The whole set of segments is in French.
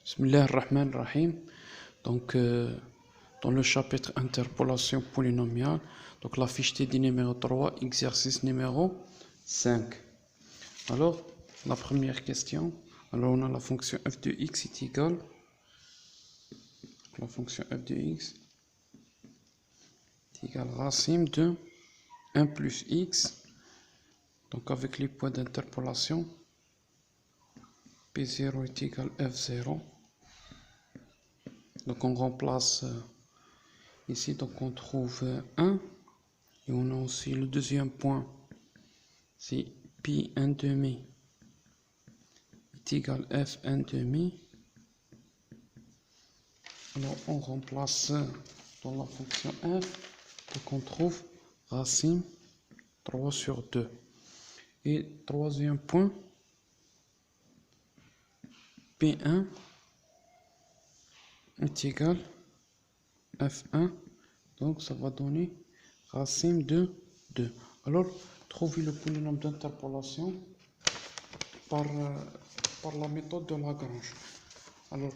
Bismillah ar-Rahman ar-Rahim. Donc, dans le chapitre interpolation polynomiale, donc la fiche TD numéro 3, exercice numéro 5. Alors, la première question, alors on a la fonction f de x est égale, la fonction f de x est égale racine de 1 plus x, donc avec les points d'interpolation, P0 est égal F0. Donc on remplace ici, donc on trouve 1. Et on a aussi le deuxième point, c'est pi 1 demi est égal f 1 demi. Alors on remplace dans la fonction f, donc on trouve racine 3 sur 2. Et troisième point, P1 est égal F1, donc ça va donner racine de 2. Alors, trouvez le polynôme d'interpolation par la méthode de Lagrange. Alors,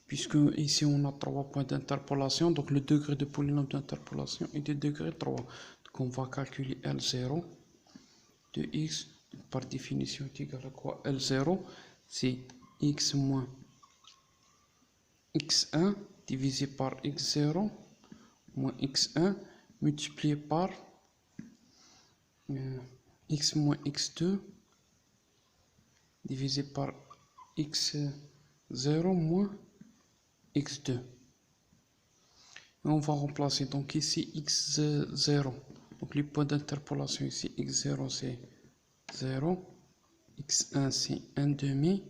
puisque ici on a 3 points d'interpolation, donc le degré de polynôme d'interpolation est de degré 3. Donc on va calculer L0 de x, par définition est égal à quoi? L0, c'est x moins x1 divisé par x0 moins x1 multiplié par x moins x2 divisé par x0 moins x2. Et on va remplacer donc ici x0. Donc les points d'interpolation ici, x0 c'est 0, x1 c'est 1 demi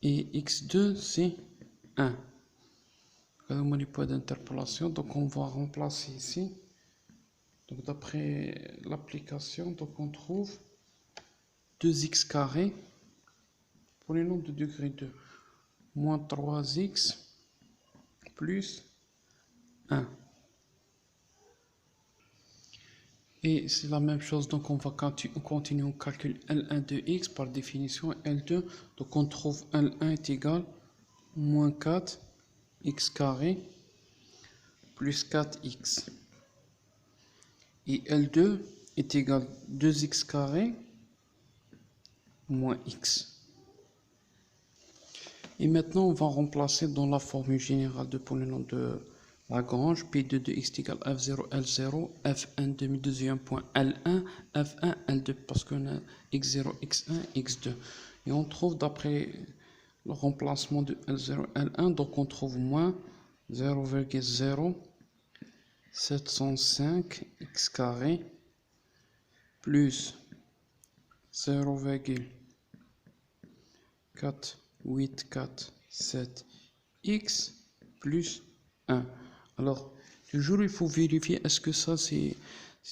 et x2 c'est 1. Regardez-moi les points d'interpolation. Donc on va remplacer ici. Donc d'après l'application, donc on trouve 2x carré pour les nombres de degré 2 moins 3x plus 1. Et c'est la même chose, donc on va continuer, on calcule L1 de x par définition L2. Donc on trouve L1 est égal moins 4 x carré plus 4x. Et L2 est égal 2x carré moins x. Et maintenant, on va remplacer dans la formule générale de polynôme de Lagrange, P2 de x est égal F0, L0, F1 demi deuxième point L1, F1, L2, parce qu'on a x0, x1, x2. Et on trouve d'après le remplacement de L0, L1, donc on trouve moins 0,0705 x carré plus 0,4847 x plus 1. Alors, toujours il faut vérifier est-ce que ça c'est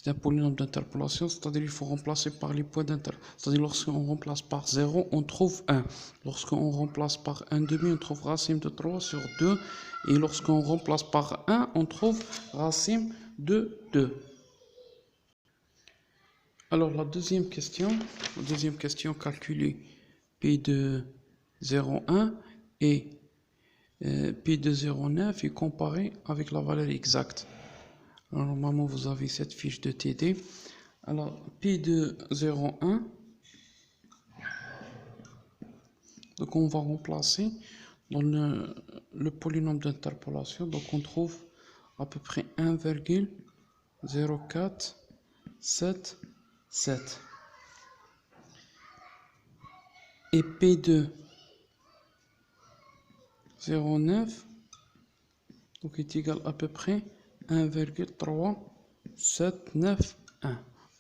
un polynôme d'interpolation, c'est-à-dire il faut remplacer par les points d'interpolation. C'est-à-dire lorsqu'on remplace par 0, on trouve 1. Lorsqu'on remplace par 1 demi, on trouve racine de 3 sur 2. Et lorsqu'on remplace par 1, on trouve racine de 2. Alors la deuxième question calculer P de 0,1 et P de 0,9 et comparer avec la valeur exacte. Alors normalement vous avez cette fiche de TD. Alors P de 0,1, donc on va remplacer dans le polynôme d'interpolation, donc on trouve à peu près 1,0477. Et P de 0,9 donc est égal à peu près 1,3791.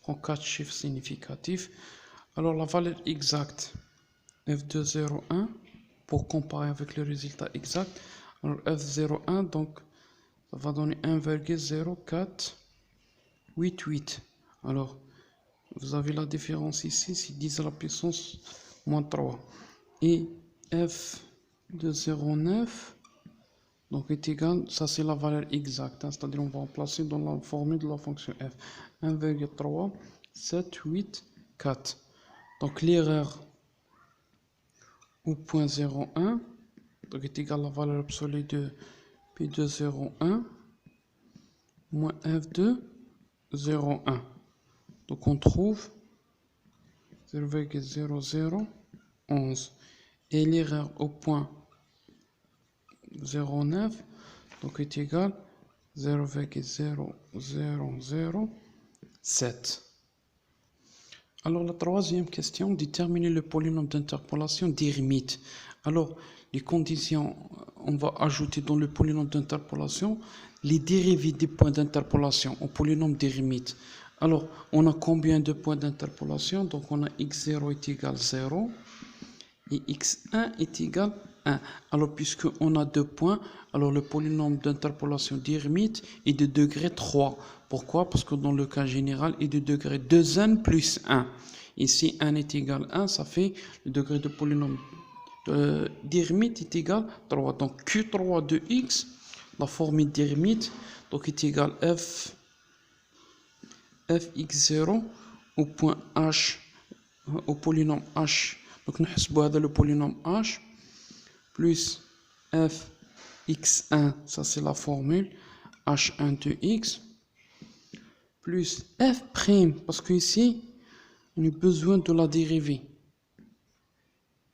Prend 4 chiffres significatifs. Alors la valeur exacte f de 0,1 pour comparer avec le résultat exact. Alors f0,1 donc ça va donner 1,0488. Alors vous avez la différence ici, c'est 10 à la puissance moins 3. Et f de 0,9 donc est égal, ça c'est la valeur exacte, hein, c'est-à-dire on va remplacer dans la formule de la fonction f 1,3784. Donc l'erreur au point 0,1 donc est égal à la valeur absolue de P2 0, 1 moins F2 0, 1. Donc on trouve 0,0011 et l'erreur au point 0,9 donc est égal 0,0007. Alors la troisième question, déterminer le polynôme d'interpolation d'Hermite. Alors les conditions, on va ajouter dans le polynôme d'interpolation les dérivés des points d'interpolation au polynôme d'Hermite. Alors on a combien de points d'interpolation? Donc on a x0 est égal 0 et x1 est égal 1. Alors puisqu'on a 2 points, alors le polynôme d'interpolation d'Hermite est de degré 3. Pourquoi? Parce que dans le cas général, il est de degré 2n plus 1. Ici, 1 est égal à 1, ça fait le degré de polynôme d'Hermite est égal à 3. Donc Q3 de x, la formule d'Hermite, donc est égal à fx0 au point h, au polynôme h. Donc nous avons le polynôme h plus fx1, ça c'est la formule, h1 de x, plus f', parce que ici, on a besoin de la dérivée.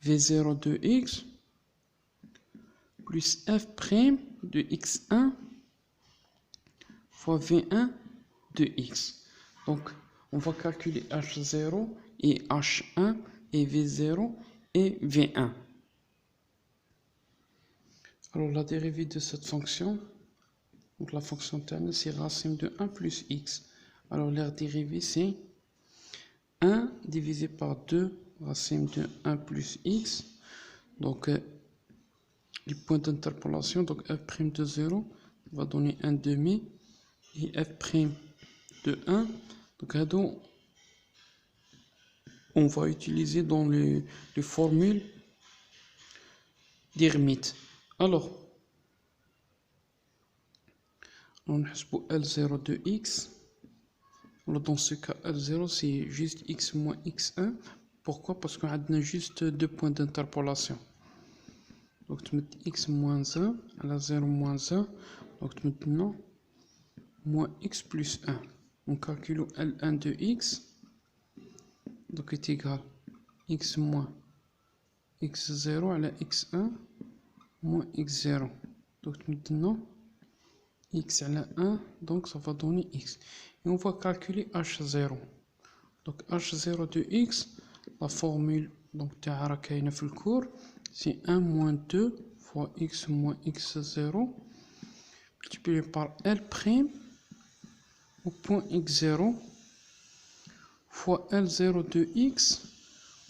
v0 de x plus f' de x1 fois v1 de x. Donc, on va calculer h0 et h1 et v0 et v1. Alors, la dérivée de cette fonction, donc la fonction terme, c'est racine de 1 plus x. Alors, leur dérivée, c'est 1 divisé par 2 racine de 1 plus x. Donc, les points d'interpolation, donc f' de 0 va donner 1 demi et f' de 1. Donc, on va utiliser dans les formules d'Hermite. Alors, on a L0 de x. Alors, dans ce cas, L0, c'est juste x moins x1. Pourquoi? Parce qu'on a juste 2 points d'interpolation. Donc, tu mets x moins 1 à la 0 moins 1. Donc, maintenant, moins x plus 1. On calcule L1 de x. Donc, est égal x moins x0 à la x1 moins x0. Donc, maintenant, x à la 1, donc ça va donner x. Et on va calculer h0. Donc, h0 de x, la formule, donc, c'est 1 moins 2 fois x moins x0 multiplié par L' au point x0 fois L0 de x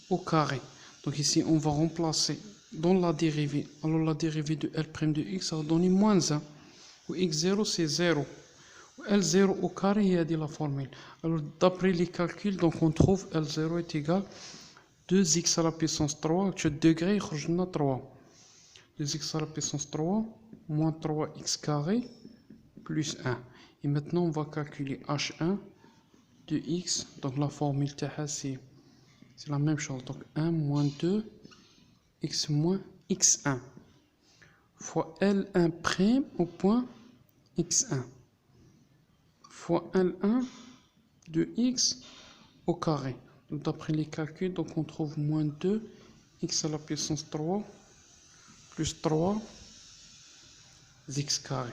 au carré. Donc ici, on va remplacer dans la dérivée. Alors la dérivée de L' de x, ça va donner moins 1. Où x0, c'est 0. L0 au carré, il y a dit la formule. Alors d'après les calculs, donc on trouve L0 est égal 2x à la puissance 3, tu degré, il y a 3. 2x à la puissance 3, moins 3x carré, plus 1. Et maintenant, on va calculer h1 de x. Donc la formule c'est la même chose. Donc 1 moins 2 x moins x1 fois L1' au point x1 fois L1 de x au carré. Donc d'après les calculs, donc on trouve moins 2 x à la puissance 3 plus 3 x carré.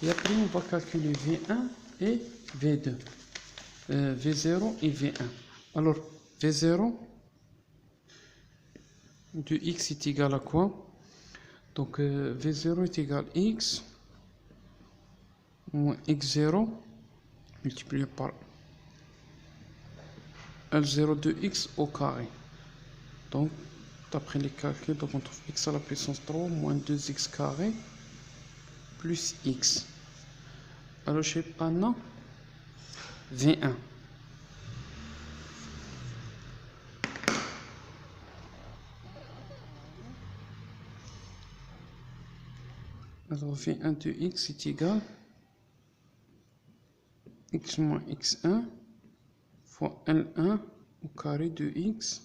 Et après on va calculer V1 et V2. V0 et V1. Alors V0 de x est égal à quoi? Donc V0 est égal à x moins x0 multiplié par L0 de x au carré. Donc d'après les calculs, donc on trouve x à la puissance 3 moins 2x carré plus x. Alors je sais pas non V1. Alors V1 de x est égal à x moins x1 fois L1 au carré de x.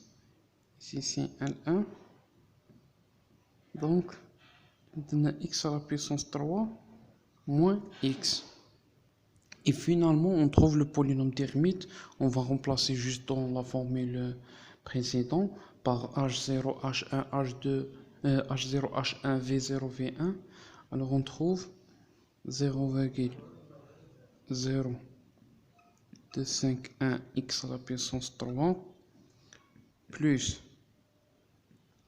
Ici c'est L1. Donc donne x à la puissance 3 moins x. Et finalement, on trouve le polynôme d'Hermite. On va remplacer juste dans la formule précédente par h0, h1, h2, h0, h1, v0, v1. Alors on trouve 0,0251 x à la puissance 3 plus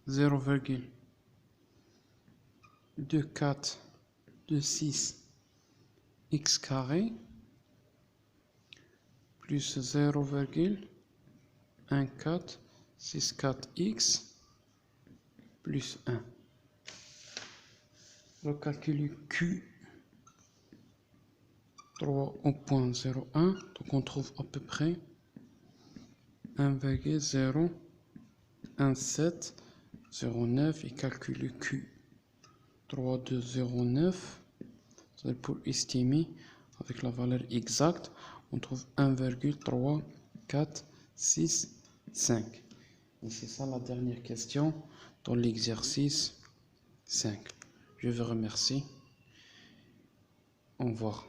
0,2426 x carré plus 0,1464x plus 1. On va calculer Q 3 au point 0,1. Donc on trouve à peu près 1,01709 et calculer Q 3209. C'est pour estimer avec la valeur exacte. On trouve 1,3465. Et c'est ça la dernière question dans l'exercice 5. Je vous remercie. Au revoir.